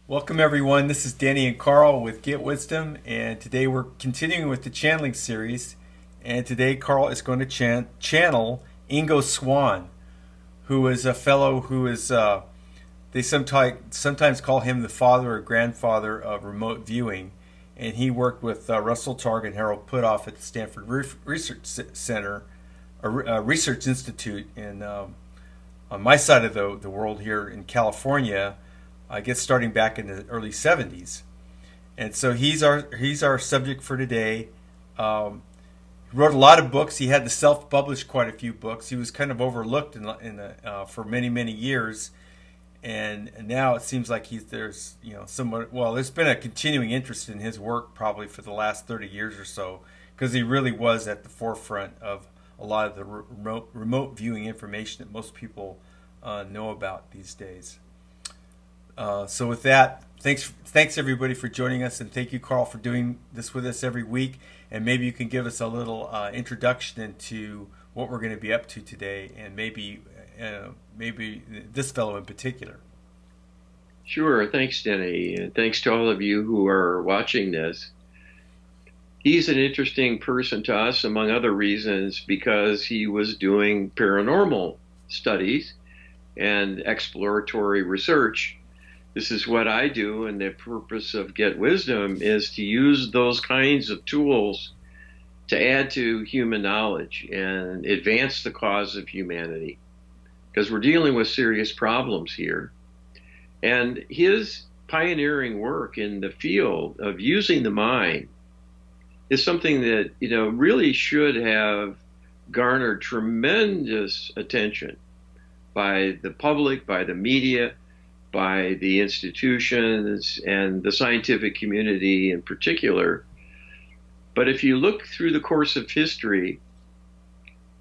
Welcome everyone, this is Danny and Karl with Get Wisdom, and today we're continuing with the channeling series, and today Karl is going to channel Ingo Swann, who is a fellow who is, they sometimes call him the father or grandfather of remote viewing, and he worked with Russell Targ and Harold Putoff at the Stanford Research Center, Research Institute on my side of the world here in California, I guess starting back in the early 70s. And so he's our subject for today. He wrote a lot of books. He had to self-publish quite a few books. He was kind of overlooked for many years, and now it seems like there's been a continuing interest in his work probably for the last 30 years or so, because he really was at the forefront of a lot of the remote viewing information that most people know about these days. So with that, thanks everybody for joining us, and thank you, Karl, for doing this with us every week. And maybe you can give us a little introduction into what we're going to be up to today, and maybe this fellow in particular. Sure. Thanks, Denny, and thanks to all of you who are watching this. He's an interesting person to us, among other reasons, because he was doing paranormal studies and exploratory research. This is what I do, and the purpose of Get Wisdom is to use those kinds of tools to add to human knowledge and advance the cause of humanity, because we're dealing with serious problems here. And his pioneering work in the field of using the mind is something that, really should have garnered tremendous attention by the public, by the media, by the institutions, and the scientific community in particular. But if you look through the course of history,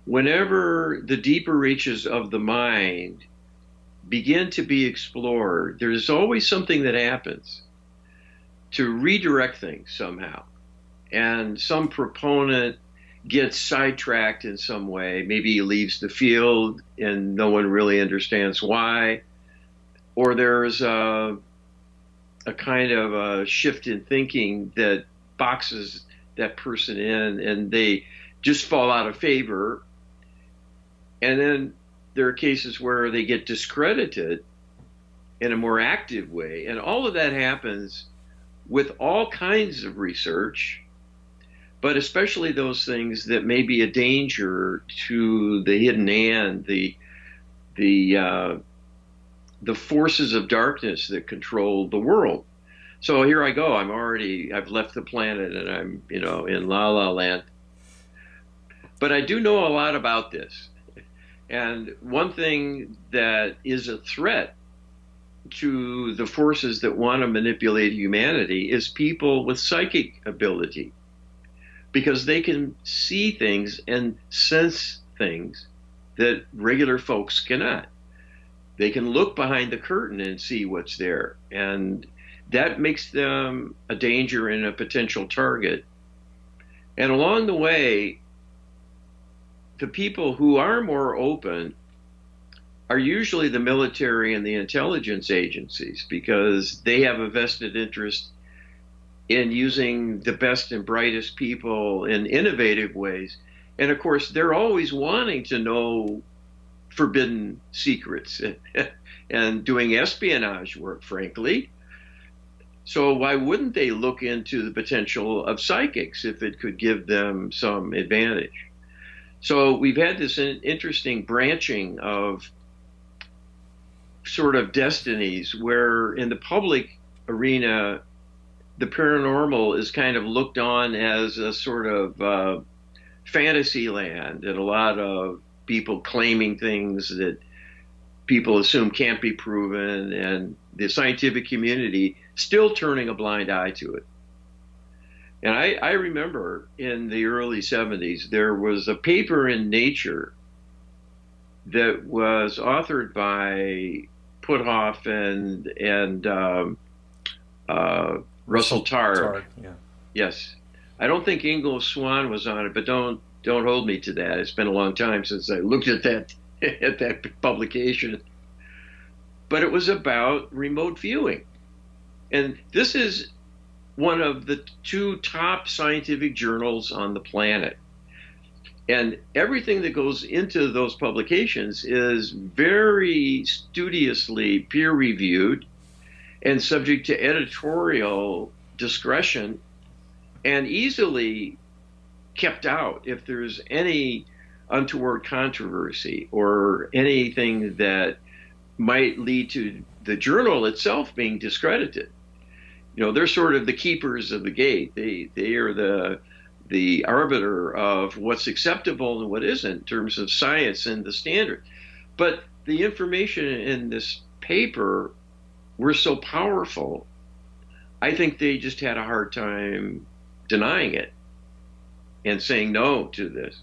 whenever the deeper reaches of the mind begin to be explored, there's always something that happens to redirect things somehow. And some proponent gets sidetracked in some way. Maybe he leaves the field and no one really understands why. Or there's a kind of a shift in thinking that boxes that person in and they just fall out of favor. And then there are cases where they get discredited in a more active way. And all of that happens with all kinds of research, but especially those things that may be a danger to the hidden hand, the forces of darkness that control the world. So here I go. I've left the planet and I'm, in La La Land. But I do know a lot about this. And one thing that is a threat to the forces that want to manipulate humanity is people with psychic ability, because they can see things and sense things that regular folks cannot. They can look behind the curtain and see what's there. And that makes them a danger and a potential target. And along the way, the people who are more open are usually the military and the intelligence agencies, because they have a vested interest in using the best and brightest people in innovative ways. And of course, they're always wanting to know forbidden secrets and doing espionage work, frankly. So why wouldn't they look into the potential of psychics if it could give them some advantage? So we've had this interesting branching of sort of destinies where in the public arena, the paranormal is kind of looked on as a sort of fantasy land, and a lot of people claiming things that people assume can't be proven, and the scientific community still turning a blind eye to it. And I remember in the early 70s, there was a paper in Nature that was authored by Puthoff and Russell Targ. Yeah. Yes. I don't think Ingo Swann was on it, but don't hold me to that. It's been a long time since I looked at that at that publication. But it was about remote viewing. And this is one of the two top scientific journals on the planet. And everything that goes into those publications is very studiously peer reviewed and subject to editorial discretion and easily kept out if there's any untoward controversy or anything that might lead to the journal itself being discredited. They're sort of the keepers of the gate. They are the arbiter of what's acceptable and what isn't in terms of science and the standard. But the information in this paper were so powerful, I think they just had a hard time denying it and saying no to this.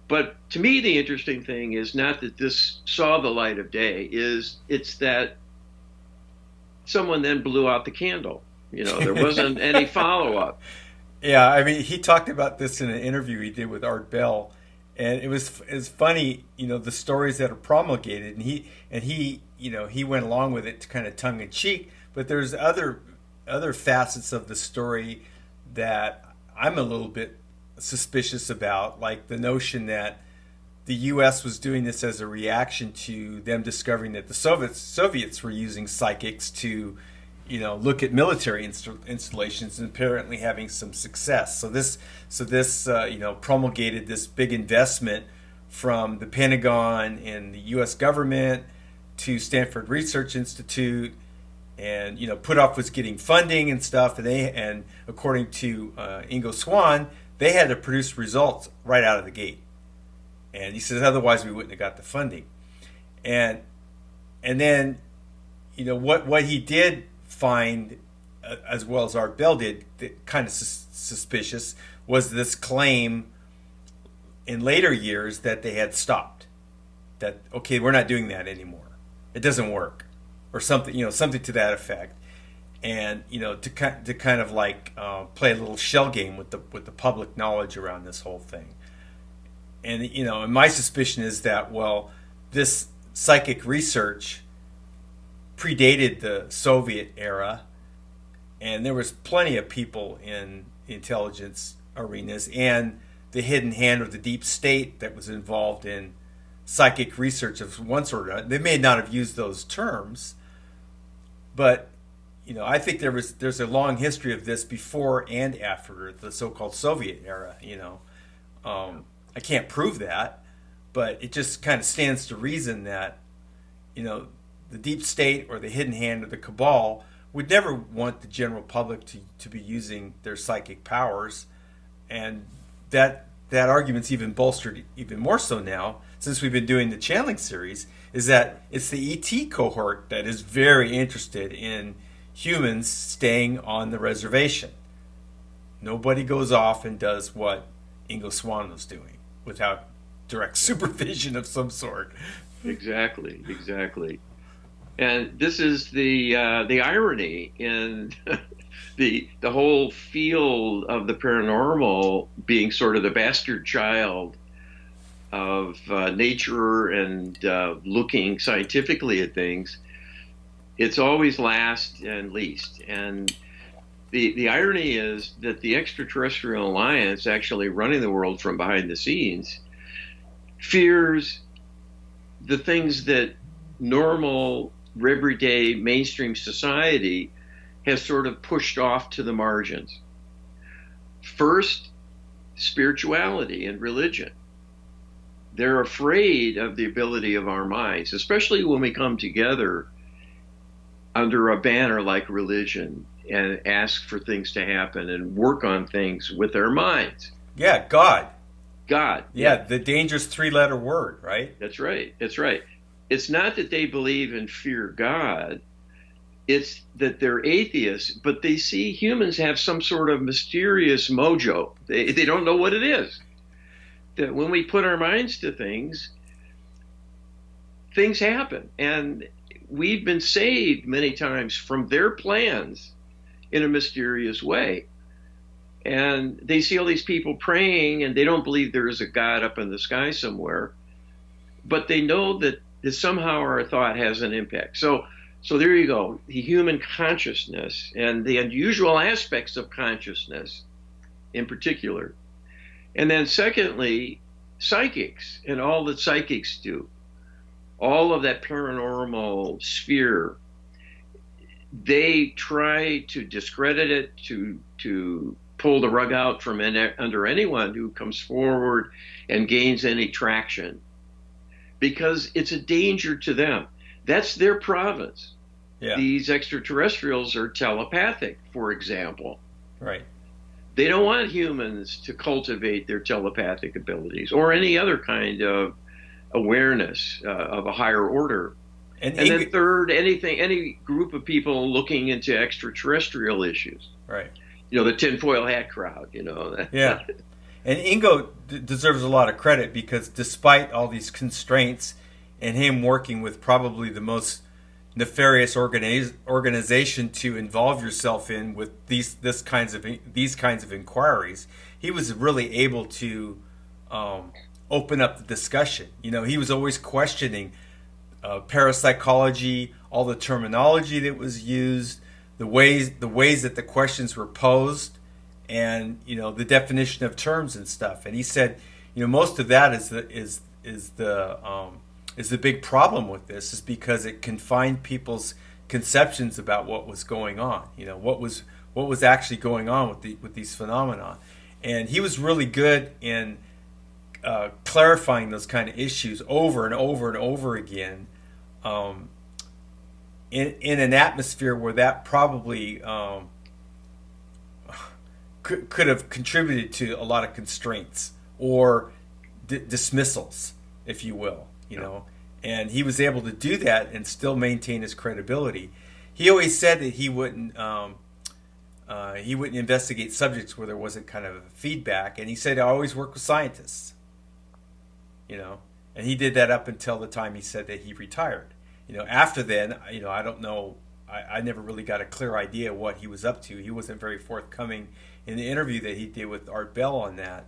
But to me, the interesting thing is not that this saw the light of day, it's that someone then blew out the candle. There wasn't any follow-up. Yeah, I mean, he talked about this in an interview he did with Art Bell, and it's funny, the stories that are promulgated, and he went along with it kind of tongue in cheek, but there's other facets of the story that I'm a little bit suspicious about, like the notion that the U.S. was doing this as a reaction to them discovering that the Soviets were using psychics to, look at military installations and apparently having some success. So this promulgated this big investment from the Pentagon and the U.S. government to Stanford Research Institute, and Puthoff was getting funding and stuff, and according to Ingo Swann, they had to produce results right out of the gate. And he says otherwise we wouldn't have got the funding. And then what he did find, as well as Art Bell did, kind of suspicious, was this claim in later years that they had stopped. That, okay, we're not doing that anymore. It doesn't work, or something, something to that effect. And to kind of like play a little shell game with the public knowledge around this whole thing. And and my suspicion is that, well, this psychic research predated the Soviet era, and there was plenty of people in the intelligence arenas and the hidden hand of the deep state that was involved in psychic research of one sort or another. They may not have used those terms, but I think there's a long history of this before and after the so-called Soviet era. I can't prove that, but it just kind of stands to reason that the deep state or the hidden hand or the cabal would never want the general public to be using their psychic powers, and that argument's even bolstered even more so now since we've been doing the channeling series, is that it's the ET cohort that is very interested in humans staying on the reservation. Nobody goes off and does what Ingo Swann was doing without direct supervision of some sort. Exactly. And this is the irony in the whole field of the paranormal being sort of the bastard child of nature and looking scientifically at things. It's always last and least. And the irony is that the extraterrestrial alliance, actually running the world from behind the scenes, fears the things that normal, everyday, mainstream society has sort of pushed off to the margins. First, spirituality and religion. They're afraid of the ability of our minds, especially when we come together under a banner like religion and ask for things to happen and work on things with our minds. Yeah, God. Yeah, the dangerous 3-letter word, right? That's right. It's not that they believe and fear God. It's that they're atheists, but they see humans have some sort of mysterious mojo. They don't know what it is. That when we put our minds to things, things happen. And we've been saved many times from their plans in a mysterious way. And they see all these people praying, and they don't believe there is a God up in the sky somewhere, but they know that somehow our thought has an impact. So there you go, the human consciousness and the unusual aspects of consciousness in particular. And then secondly, psychics and all that psychics do, all of that paranormal sphere, they try to discredit it, to pull the rug out from under anyone who comes forward and gains any traction, because it's a danger to them. That's their province. Yeah. These extraterrestrials are telepathic, for example. Right. They don't want humans to cultivate their telepathic abilities or any other kind of awareness of a higher order. And then third, any group of people looking into extraterrestrial issues. Right. The tinfoil hat crowd, Yeah. And Ingo deserves a lot of credit, because despite all these constraints and him working with probably the most nefarious organization to involve yourself in with these kinds of inquiries, he was really able to open up the discussion. He was always questioning parapsychology, all the terminology that was used, the ways that the questions were posed, and the definition of terms and stuff. And he said, most of that is the big problem with this, is because it confined people's conceptions about what was going on. What was actually going on with these phenomena. And he was really good in clarifying those kind of issues over and over and over again, in an atmosphere where that probably could have contributed to a lot of constraints or dismissals, if you will. And he was able to do that and still maintain his credibility. He always said that he wouldn't investigate subjects where there wasn't kind of feedback, and he said, I always work with scientists. And he did that up until the time he said that he retired. After then, I don't know. I never really got a clear idea what he was up to. He wasn't very forthcoming in the interview that he did with Art Bell on that.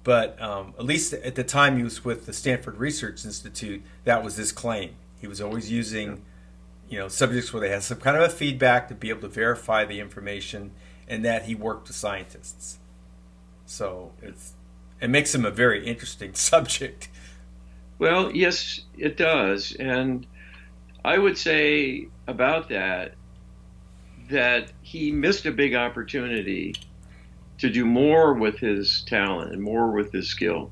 But at least at the time he was with the Stanford Research Institute, that was his claim. He was always using, subjects where they had some kind of a feedback to be able to verify the information, and that he worked with scientists. So it makes him a very interesting subject. Well, yes, it does. And I would say about that he missed a big opportunity to do more with his talent and more with his skill,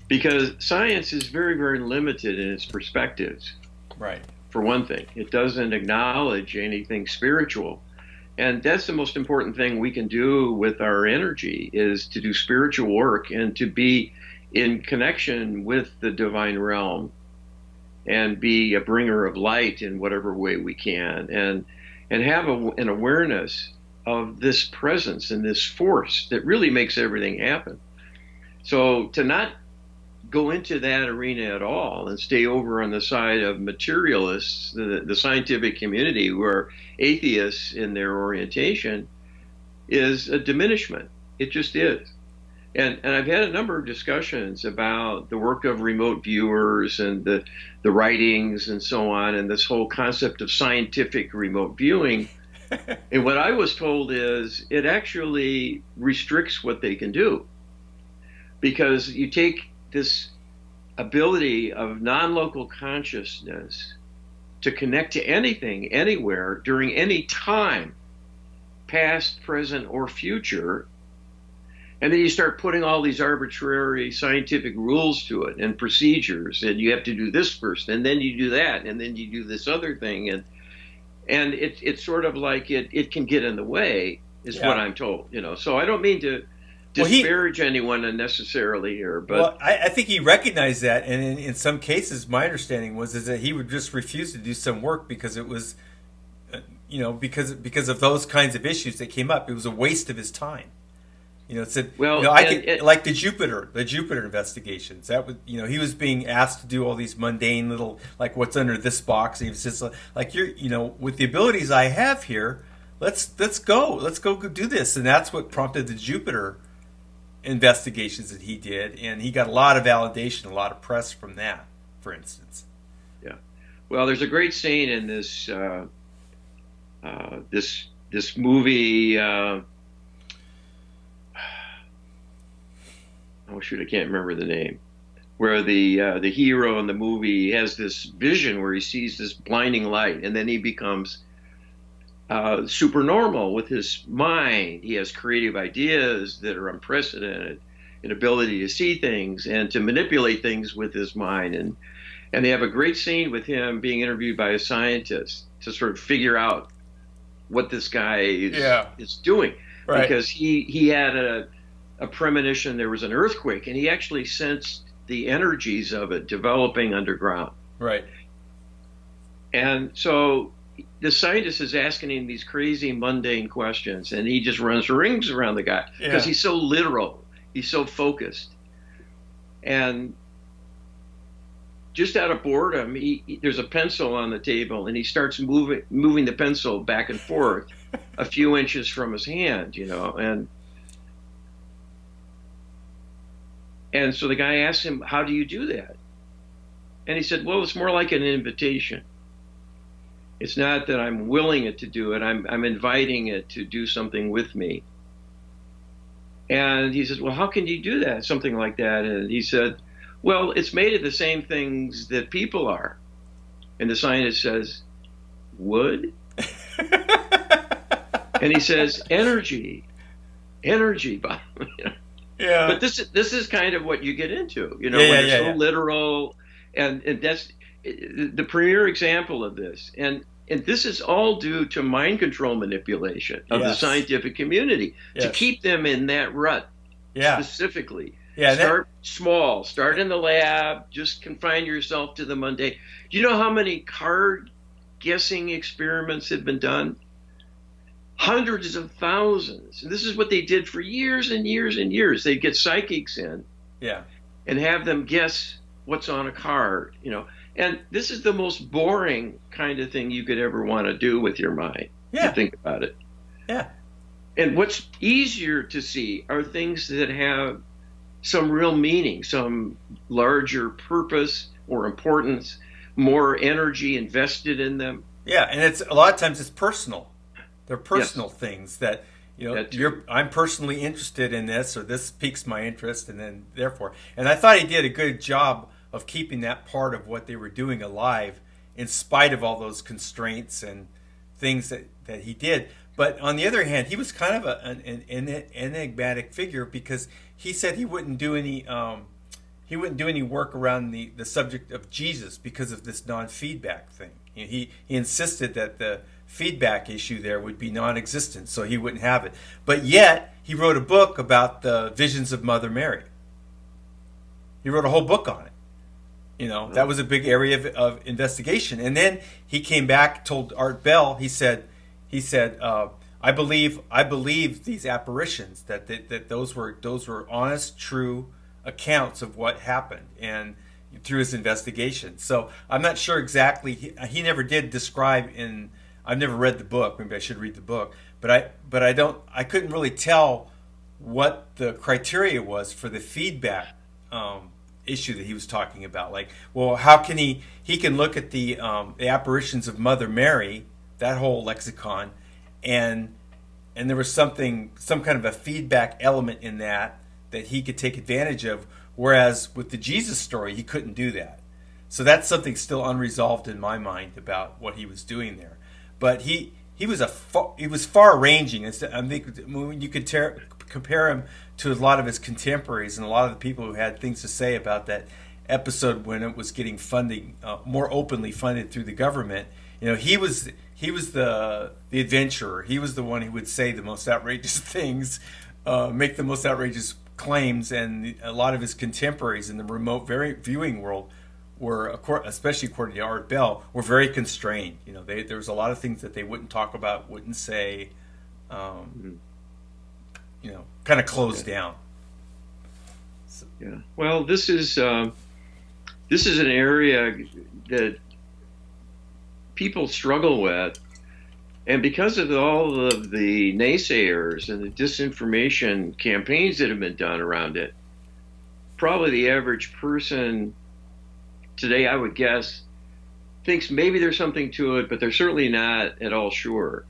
because science is very, very limited in its perspectives. Right. For one thing, it doesn't acknowledge anything spiritual. And that's the most important thing we can do with our energy, is to do spiritual work and to be in connection with the divine realm and be a bringer of light in whatever way we can, and have an awareness of this presence and this force that really makes everything happen. So to not go into that arena at all and stay over on the side of materialists, the scientific community, who are atheists in their orientation, is a diminishment. It just is. And I've had a number of discussions about the work of remote viewers and the writings and so on, and this whole concept of scientific remote viewing. And what I was told is it actually restricts what they can do, because you take this ability of non-local consciousness to connect to anything, anywhere, during any time, past, present, or future. And then you start putting all these arbitrary scientific rules to it and procedures, and you have to do this first, and then you do that, and then you do this other thing, and it's sort of like it can get in the way, is what I'm told. So I don't mean to disparage anyone unnecessarily here, but well, I think he recognized that, and in some cases, my understanding is that he would just refuse to do some work because it was, because of those kinds of issues that came up. It was a waste of his time. It said, like the Jupiter investigations. That was, he was being asked to do all these mundane little, like what's under this box. And he was just like, with the abilities I have here, let's go do this. And that's what prompted the Jupiter investigations that he did. And he got a lot of validation, a lot of press from that, for instance. Yeah. Well, there's a great scene in this this movie. Oh shoot, I can't remember the name. Where the hero in the movie has this vision where he sees this blinding light, and then he becomes supernormal with his mind. He has creative ideas that are unprecedented, an ability to see things and to manipulate things with his mind. And they have a great scene with him being interviewed by a scientist to sort of figure out what this guy is doing. Right. Because he had a premonition there was an earthquake, and he actually sensed the energies of it developing underground. Right. And so the scientist is asking him these crazy mundane questions, and he just runs rings around the guy because he's so literal, he's so focused. And just out of boredom, there's a pencil on the table, and he starts moving the pencil back and forth a few inches from his hand, And so the guy asked him, how do you do that? And he said, well, it's more like an invitation. It's not that I'm willing it to do it. I'm inviting it to do something with me. And he says, well, how can you do that? Something like that. And he said, well, it's made of the same things that people are. And the scientist says, wood? And he says, energy, energy. Yeah. But this is kind of what you get into, Yeah, when yeah, it's yeah, so yeah. literal, and that's the premier example of this. And this is all due to mind control manipulation of the Yes. scientific community to Yes. keep them in that rut Yeah. specifically. Yeah. Start small, start in the lab, just confine yourself to the mundane. Do you know how many card guessing experiments have been done? Hundreds of thousands. And this is what they did for years and years and years. They'd get psychics in Yeah. and have them guess what's on a card. And this is the most boring kind of thing you could ever want to do with your mind. You Yeah. think about it. Yeah. And what's easier to see are things that have some real meaning, some larger purpose or importance, more energy invested in them. Yeah. And it's a lot of times it's personal. They're Yes, personal things that that too. I'm personally interested in this, or this piques my interest, and then therefore. And I thought he did a good job of keeping that part of what they were doing alive, in spite of all those constraints and things that he did. But on the other hand, he was kind of an enigmatic figure, because he said he wouldn't do any work around the subject of Jesus because of this non-feedback thing. He insisted that the feedback issue there would be non-existent, so he wouldn't have it. But yet, he wrote a book about the visions of Mother Mary. He wrote a whole book on it. That was a big area of investigation. And then he came back, told Art Bell, he said, I believe these apparitions, that those were honest, true accounts of what happened, and through his investigation. So I'm not sure exactly. He never did describe in. I've never read the book. Maybe I should read the book. I couldn't really tell what the criteria was for the feedback issue that he was talking about. Like, well, how can he can look at the apparitions of Mother Mary, that whole lexicon, and there was some kind of a feedback element in that he could take advantage of, whereas with the Jesus story he couldn't do that. So that's something still unresolved in my mind about what he was doing there. But he was far ranging. I think when you could compare him to a lot of his contemporaries and a lot of the people who had things to say about that episode when it was getting funding more openly funded through the government. He was the adventurer. He was the one who would say the most outrageous things, make the most outrageous claims, and a lot of his contemporaries in the remote viewing world were, especially according to Art Bell, were very constrained. There was a lot of things that they wouldn't talk about, wouldn't say, kind of closed down. So, Yeah. Well, this is an area that people struggle with, and because of all of the naysayers and the disinformation campaigns that have been done around it, probably the average person today, I would guess, thinks maybe there's something to it, but they're certainly not at all sure.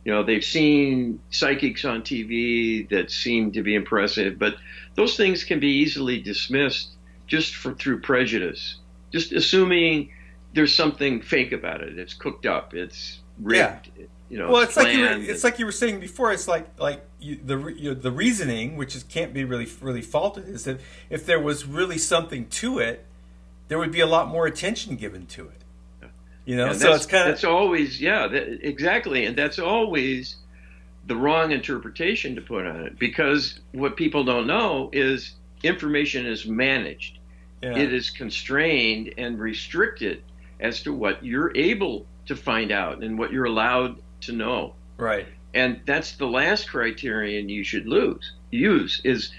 They've seen psychics on TV that seem to be impressive, but those things can be easily dismissed just through prejudice, just assuming there's something fake about it. It's cooked up. It's yeah. rigged. Well, It's planned. it's like you were saying before. It's like the reasoning, which can't be really faulted, is that if there was really something to it, there would be a lot more attention given to it. So it's kind of that's always exactly, and that's always the wrong interpretation to put on it, because what people don't know is information is managed. yeah, It is constrained and restricted as to what you're able to find out and what you're allowed to know. right. And that's the last criterion you should use is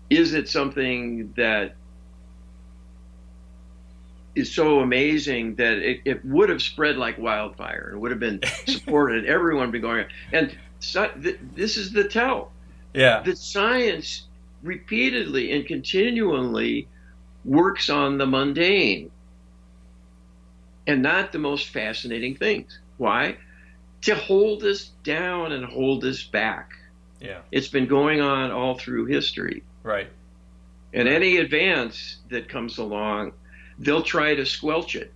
it something that is so amazing that it would have spread like wildfire and would have been supported, everyone would be going, and so, this is the tell. Yeah, That science repeatedly and continually works on the mundane and not the most fascinating things. Why? To hold us down and hold us back. Yeah. It's been going on all through history. Right. And Right. any advance that comes along, they'll try to squelch it.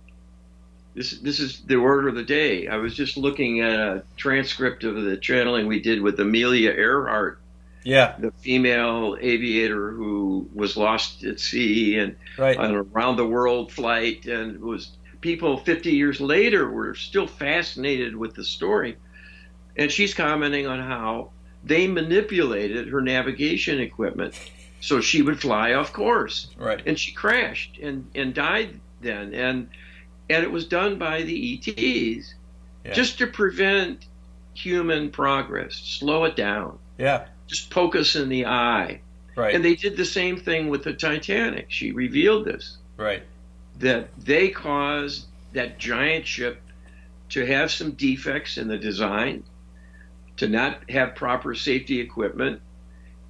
This is the order of the day. I was just looking at a transcript of the channeling we did with Amelia Earhart, Yeah. the female aviator who was lost at sea and Right. on a round the world flight, and was people 50 years later were still fascinated with the story. And she's commenting on how they manipulated her navigation equipment so she would fly off course. Right. And she crashed and died then. And it was done by the ETs Yeah. just to prevent human progress, slow it down, Yeah. just poke us in the eye. Right. And they did the same thing with the Titanic. She revealed this, Right. that they caused that giant ship to have some defects in the design, to not have proper safety equipment,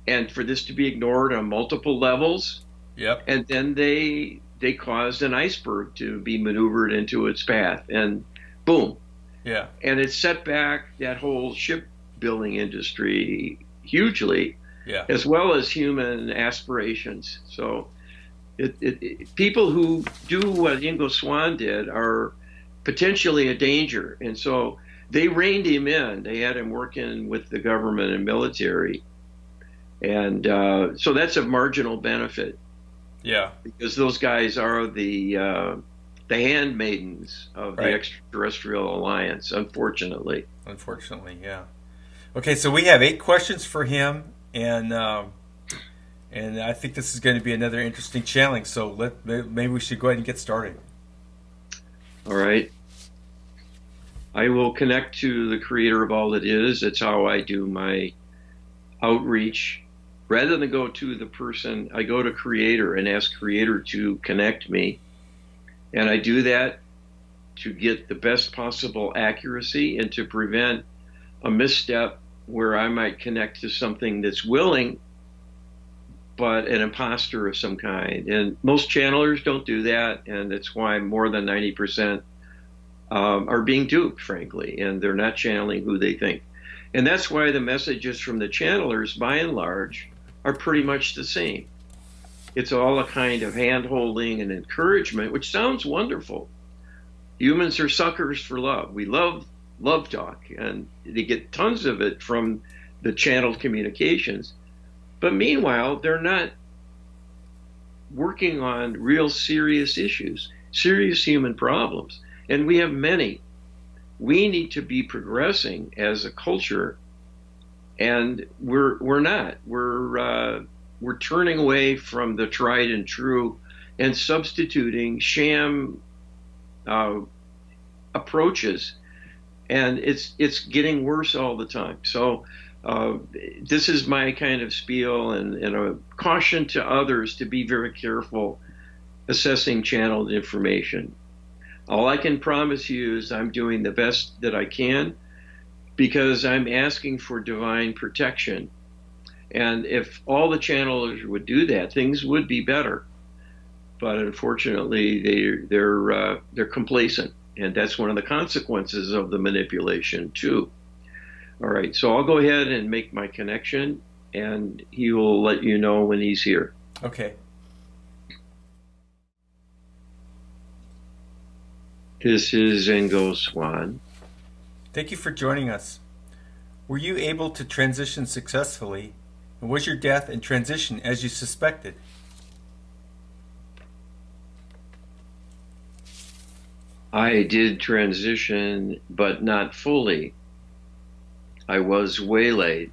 and for this to be ignored on multiple levels. Yep. And then they caused an iceberg to be maneuvered into its path, and boom. Yeah. And it set back that whole shipbuilding industry hugely, Yeah. as well as human aspirations. So people who do what Ingo Swann did are potentially a danger. And so they reined him in. They had him working with the government and military. And so that's a marginal benefit, Yeah. because those guys are the handmaidens of the Right. extraterrestrial alliance, unfortunately. Unfortunately, yeah. Okay, so we have 8 questions for him, and I think this is going to be another interesting challenge. So maybe we should go ahead and get started. All right. I will connect to the creator of all that is. That's how I do my outreach. Rather than go to the person, I go to creator and ask creator to connect me. And I do that to get the best possible accuracy and to prevent a misstep where I might connect to something that's willing, but an imposter of some kind. And most channelers don't do that, and that's why more than 90% are being duped, frankly, and they're not channeling who they think. And that's why the messages from the channelers, by and large, are pretty much the same. It's all a kind of hand-holding and encouragement, which sounds wonderful. Humans are suckers for love. We love talk, and they get tons of it from the channeled communications. But meanwhile, they're not working on real serious issues, serious human problems. And we have many. We need to be progressing as a culture, and we're not. We're turning away from the tried and true and substituting sham approaches, and it's getting worse all the time. So this is my kind of spiel, and a caution to others to be very careful assessing channeled information. All I can promise you is I'm doing the best that I can, because I'm asking for divine protection. And if all the channelers would do that, things would be better. But unfortunately, they're complacent, and that's one of the consequences of the manipulation too. All right, so I'll go ahead and make my connection, and he will let you know when he's here. Okay. This is Ingo Swann. Thank you for joining us. Were you able to transition successfully? And was your death and transition as you suspected? I did transition, but not fully. I was waylaid,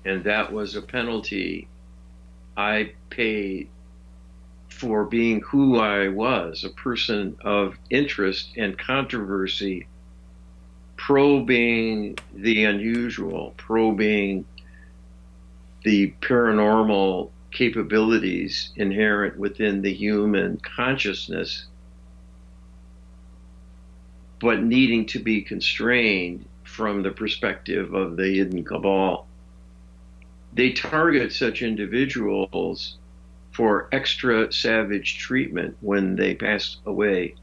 and that was a penalty I paid for being who I was, a person of interest and controversy, probing the unusual, probing the paranormal capabilities inherent within the human consciousness, but needing to be constrained from the perspective of the hidden cabal. They target such individuals for extra savage treatment when they pass away.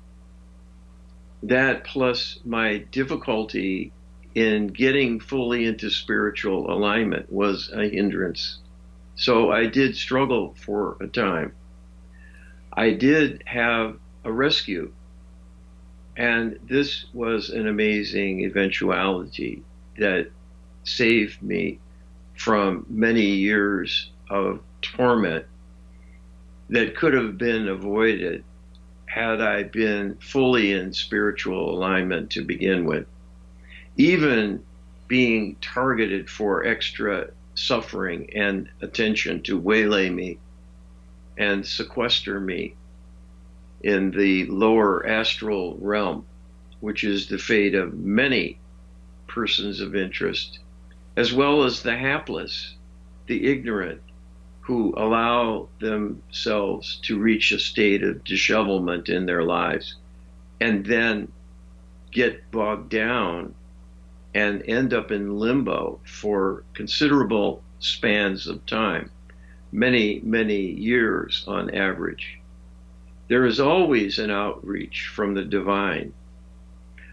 That plus my difficulty in getting fully into spiritual alignment was a hindrance. So I did struggle for a time. I did have a rescue, and this was an amazing eventuality that saved me from many years of torment that could have been avoided had I been fully in spiritual alignment to begin with. Even being targeted for extra suffering and attention to waylay me and sequester me in the lower astral realm, which is the fate of many persons of interest, as well as the hapless, the ignorant, who allow themselves to reach a state of dishevelment in their lives and then get bogged down and end up in limbo for considerable spans of time, many, many years on average. There is always an outreach from the divine.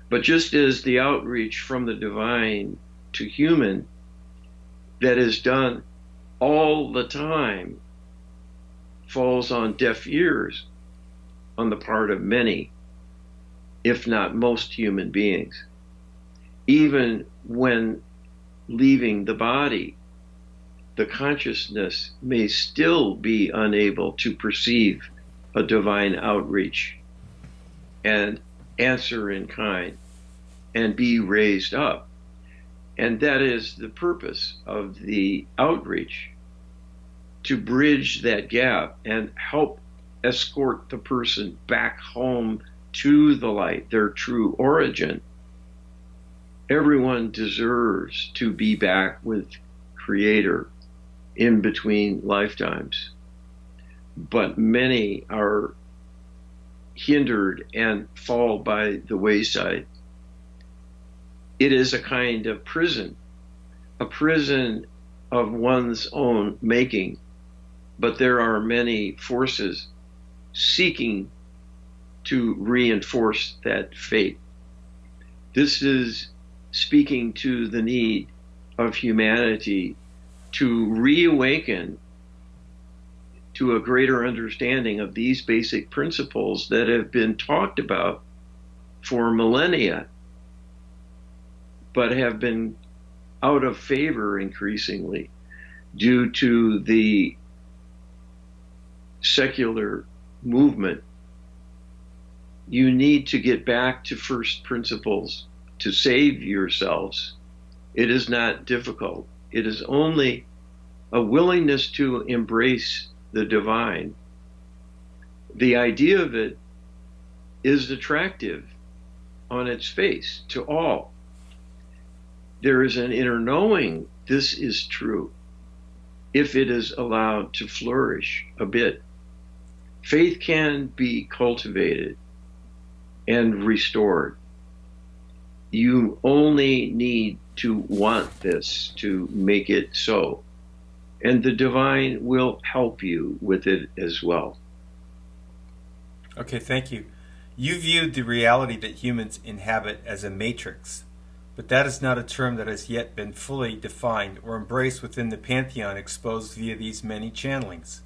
But just as the outreach from the divine to human that is done all the time falls on deaf ears on the part of many, if not most human beings, even when leaving the body, the consciousness may still be unable to perceive a divine outreach and answer in kind and be raised up. And that is the purpose of the outreach, to bridge that gap and help escort the person back home to the light, their true origin. Everyone deserves to be back with Creator in between lifetimes. But many are hindered and fall by the wayside. It is a kind of prison, a prison of one's own making. But there are many forces seeking to reinforce that fate. This is speaking to the need of humanity to reawaken to a greater understanding of these basic principles that have been talked about for millennia, but have been out of favor increasingly due to the secular movement. You need to get back to first principles to save yourselves. It is not difficult. It is only a willingness to embrace the divine. The idea of it is attractive on its face to all. There is an inner knowing this is true if it is allowed to flourish a bit. Faith can be cultivated and restored. You only need to want this to make it so. And the divine will help you with it as well. Okay, thank you. You viewed the reality that humans inhabit as a matrix, but that is not a term that has yet been fully defined or embraced within the pantheon exposed via these many channelings.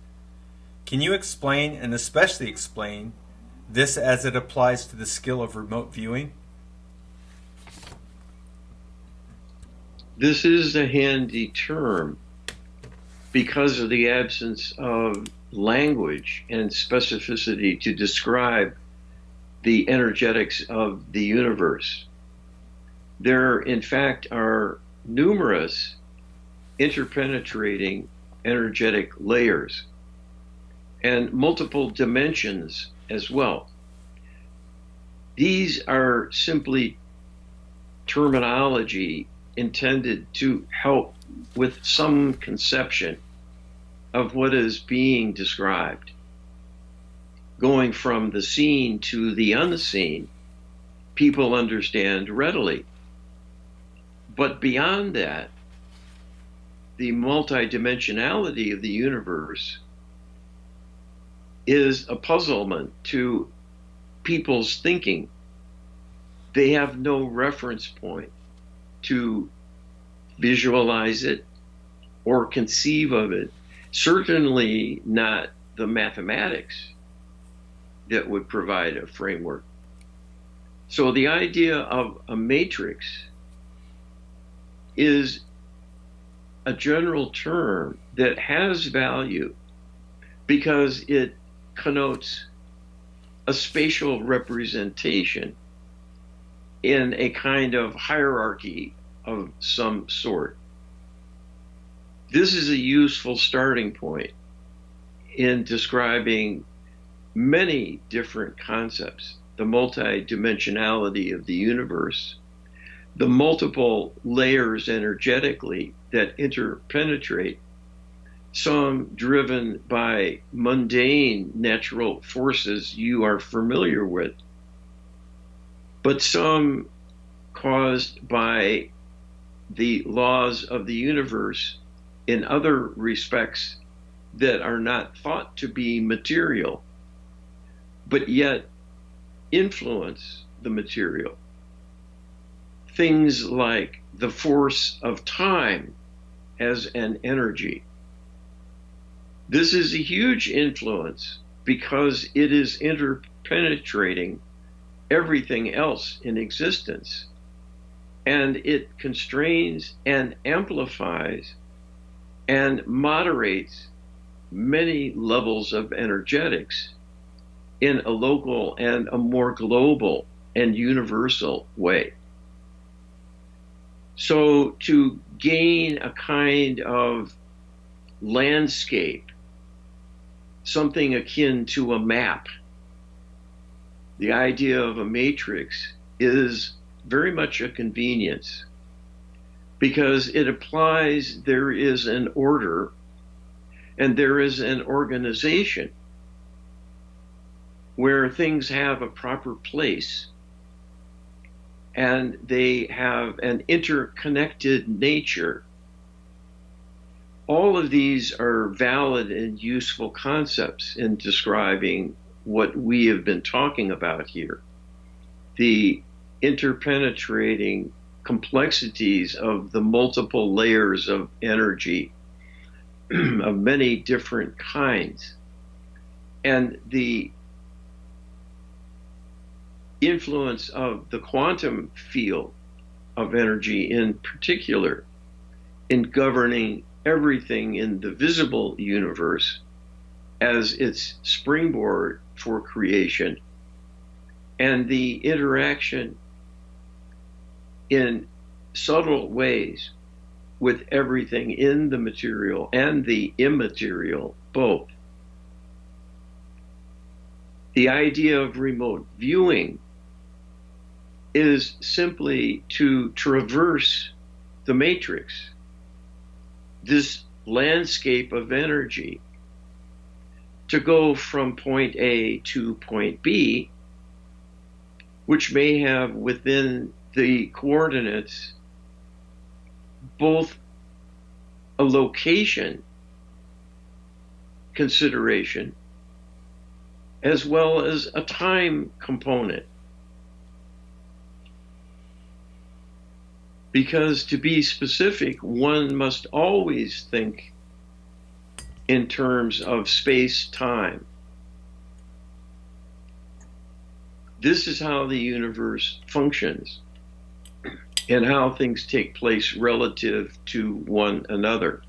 Can you explain, and especially explain, this as it applies to the skill of remote viewing? This is a handy term because of the absence of language and specificity to describe the energetics of the universe. There, in fact, are numerous interpenetrating energetic layers and multiple dimensions as well. These are simply terminology intended to help with some conception of what is being described. Going from the seen to the unseen, people understand readily. But beyond that, the multidimensionality of the universe is a puzzlement to people's thinking. They have no reference point. to visualize it or conceive of it. Certainly not the mathematics that would provide a framework. So the idea of a matrix is a general term that has value because it connotes a spatial representation in a kind of hierarchy of some sort. This is a useful starting point in describing many different concepts: the multidimensionality of the universe, the multiple layers energetically that interpenetrate, some driven by mundane natural forces you are familiar with, but some caused by the laws of the universe in other respects that are not thought to be material, but yet influence the material. Things like the force of time as an energy. This is a huge influence because it is interpenetrating everything else in existence, and it constrains and amplifies and moderates many levels of energetics in a local and a more global and universal way. So to gain a kind of landscape, something akin to a map, the idea of a matrix is very much a convenience because it implies there is an order and there is an organization where things have a proper place and they have an interconnected nature. All of these are valid and useful concepts in describing what we have been talking about here: the interpenetrating complexities of the multiple layers of energy of many different kinds, and the influence of the quantum field of energy in particular in governing everything in the visible universe as its springboard for creation, and the interaction in subtle ways with everything in the material and the immaterial both. The idea of remote viewing is simply to traverse the matrix, this landscape of energy, to go from point A to point B, which may have within the coordinates both a location consideration as well as a time component. Because to be specific, one must always think in terms of space-time. This is how the universe functions and how things take place relative to one another.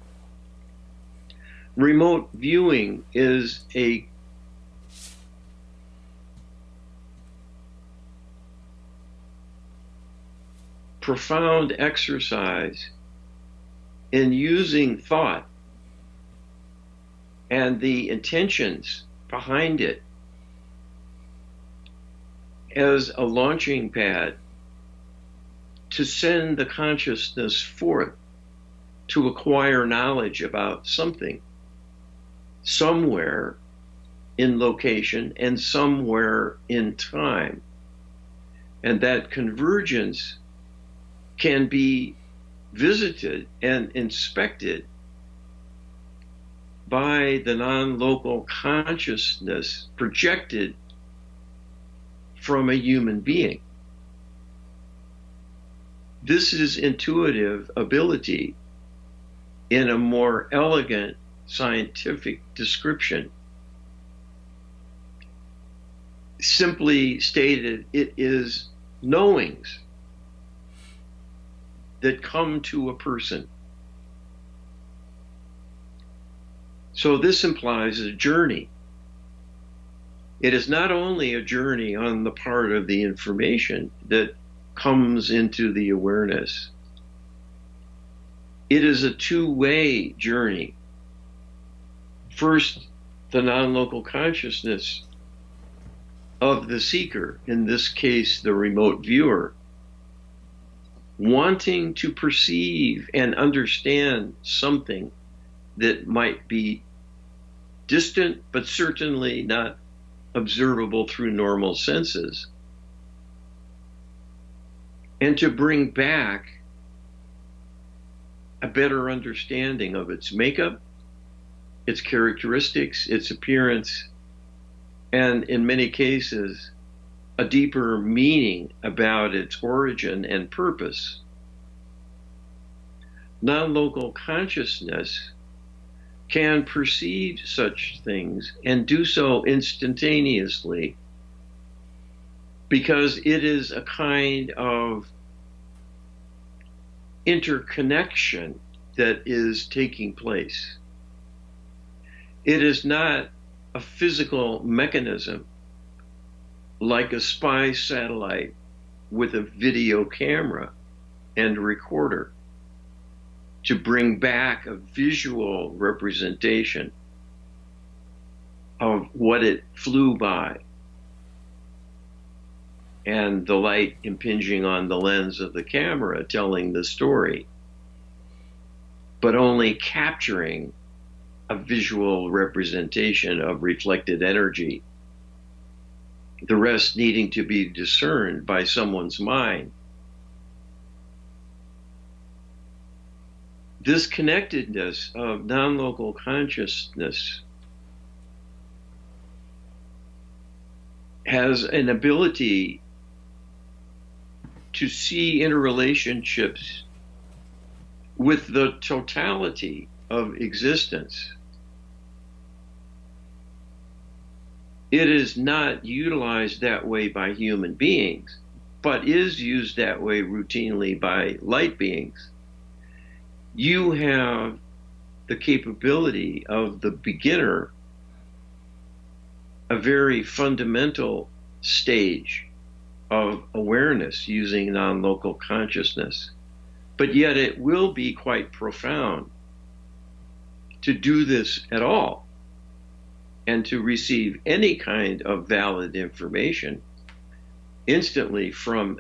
Remote viewing is a profound exercise in using thought and the intentions behind it as a launching pad to send the consciousness forth to acquire knowledge about something, somewhere in location and somewhere in time. And that convergence can be visited and inspected by the non-local consciousness projected from a human being. This is intuitive ability in a more elegant scientific description. Simply stated, it is knowings that come to a person. So this implies a journey. It is not only a journey on the part of the information that comes into the awareness. It is a two-way journey. First, the non-local consciousness of the seeker, in this case, the remote viewer, wanting to perceive and understand something that might be distant, but certainly not observable through normal senses, and to bring back a better understanding of its makeup, its characteristics, its appearance, and in many cases, a deeper meaning about its origin and purpose. Non-local consciousness can perceive such things and do so instantaneously because it is a kind of interconnection that is taking place. It is not a physical mechanism like a spy satellite with a video camera and recorder to bring back a visual representation of what it flew by and the light impinging on the lens of the camera telling the story, but only capturing a visual representation of reflected energy, the rest needing to be discerned by someone's mind. This connectedness of non-local consciousness has an ability to see interrelationships with the totality of existence. It is not utilized that way by human beings, but is used that way routinely by light beings. You have the capability of the beginner, a very fundamental stage of awareness using non-local consciousness, but yet it will be quite profound to do this at all and to receive any kind of valid information instantly from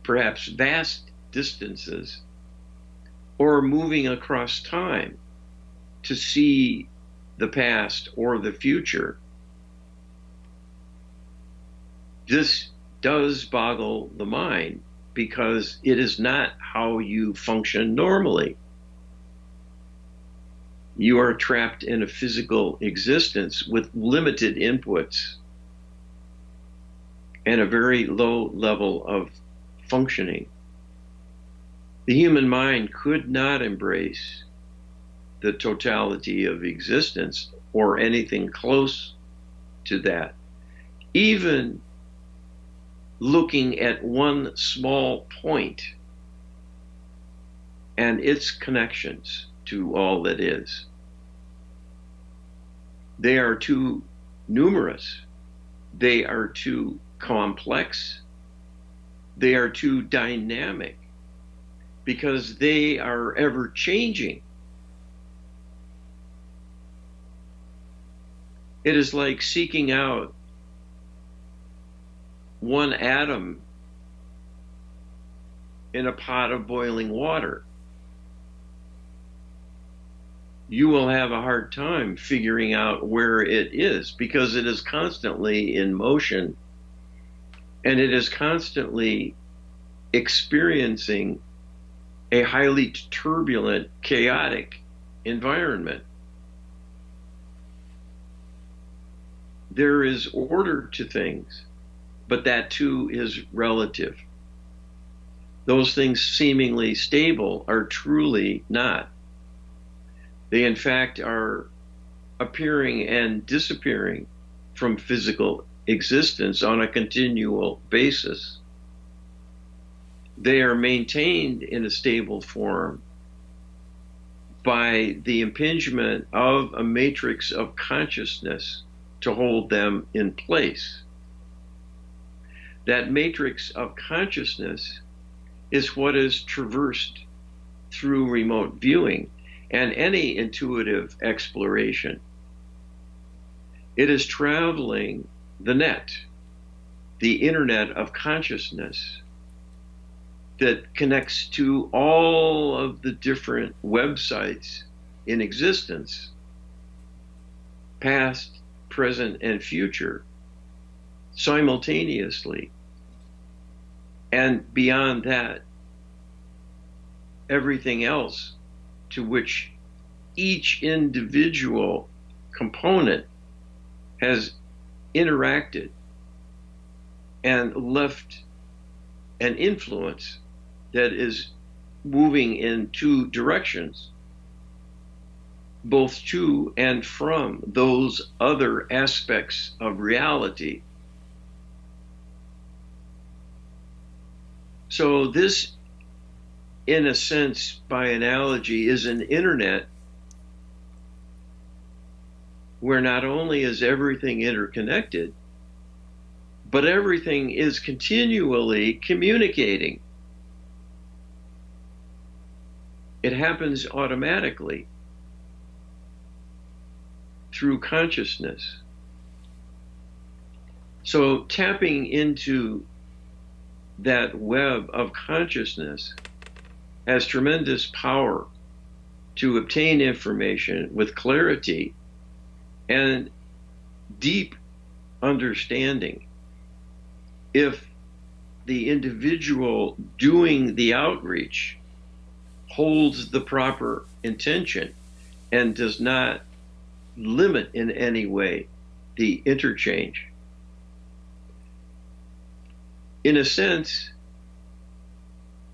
perhaps vast distances or moving across time to see the past or the future. This does boggle the mind because it is not how you function normally. You are trapped in a physical existence with limited inputs and a very low level of functioning. The human mind could not embrace the totality of existence or anything close to that. Even looking at one small point and its connections to all that is. They are too numerous. They are too complex. They are too dynamic because they are ever changing. It is like seeking out one atom in a pot of boiling water. You will have a hard time figuring out where it is because it is constantly in motion and it is constantly experiencing a highly turbulent, chaotic environment. There is order to things, but that too is relative. those things seemingly stable are truly not. They, in fact, are appearing and disappearing from physical existence on a continual basis. They are maintained in a stable form by the impingement of a matrix of consciousness to hold them in place. That matrix of consciousness is what is traversed through remote viewing and any intuitive exploration. It is traveling the net, the internet of consciousness, that connects to all of the different websites in existence, past, present, and future, simultaneously. And beyond that, everything else to which each individual component has interacted and left an influence that is moving in two directions, both to and from those other aspects of reality. So this, in a sense, by analogy, is an internet where not only is everything interconnected, but everything is continually communicating. It happens automatically through consciousness. So tapping into that web of consciousness has tremendous power to obtain information with clarity and deep understanding if the individual doing the outreach holds the proper intention and does not limit in any way the interchange. In a sense,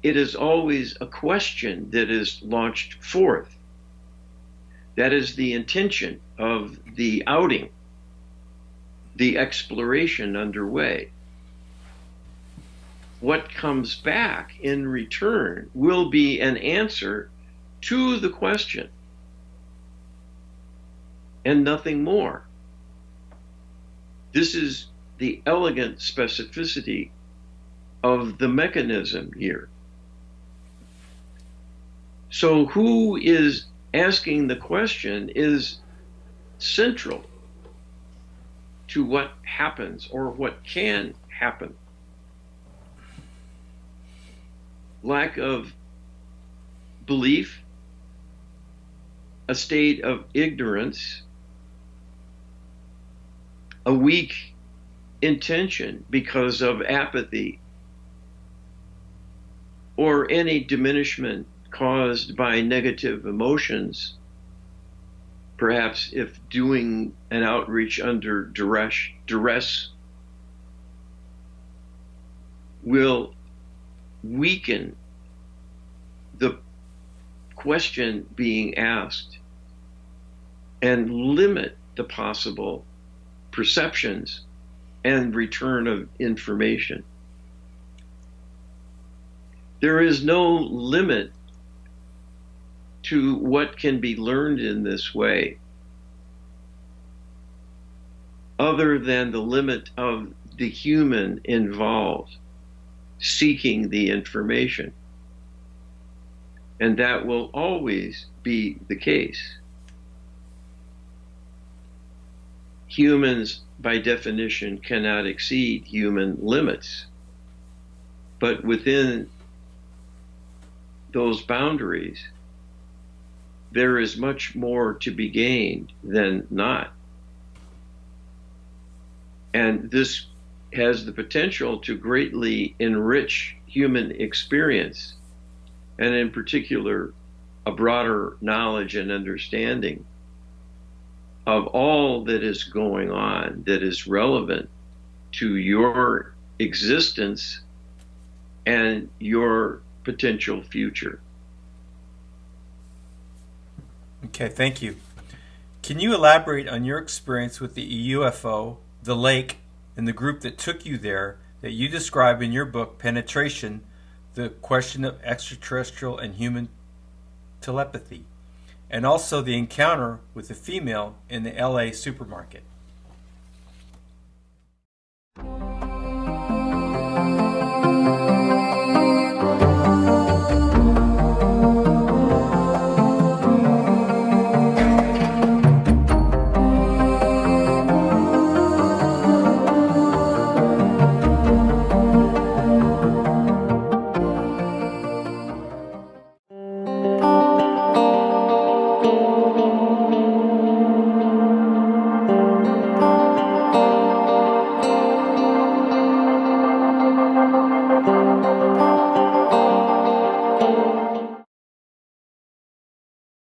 it is always a question that is launched forth. That is the intention of the outing, the exploration underway. What comes back in return will be an answer to the question and nothing more. This is the elegant specificity of the mechanism here. So who is asking the question is central to what happens or what can happen. Lack of belief, a state of ignorance, a weak intention because of apathy, or any diminishment caused by negative emotions, perhaps if doing an outreach under duress will weaken the question being asked and limit the possible perceptions and return of information. There is no limit to what can be learned in this way other than the limit of the human involved seeking the information. And that will always be the case. Humans, by definition, cannot exceed human limits. But within those boundaries, there is much more to be gained than not. And this has the potential to greatly enrich human experience, and in particular, a broader knowledge and understanding of all that is going on that is relevant to your existence and your potential future. Okay, thank you. Can you elaborate on your experience with the UFO, the lake, and the group that took you there that you describe in your book, Penetration, the question of extraterrestrial and human telepathy, and also the encounter with the female in the LA supermarket?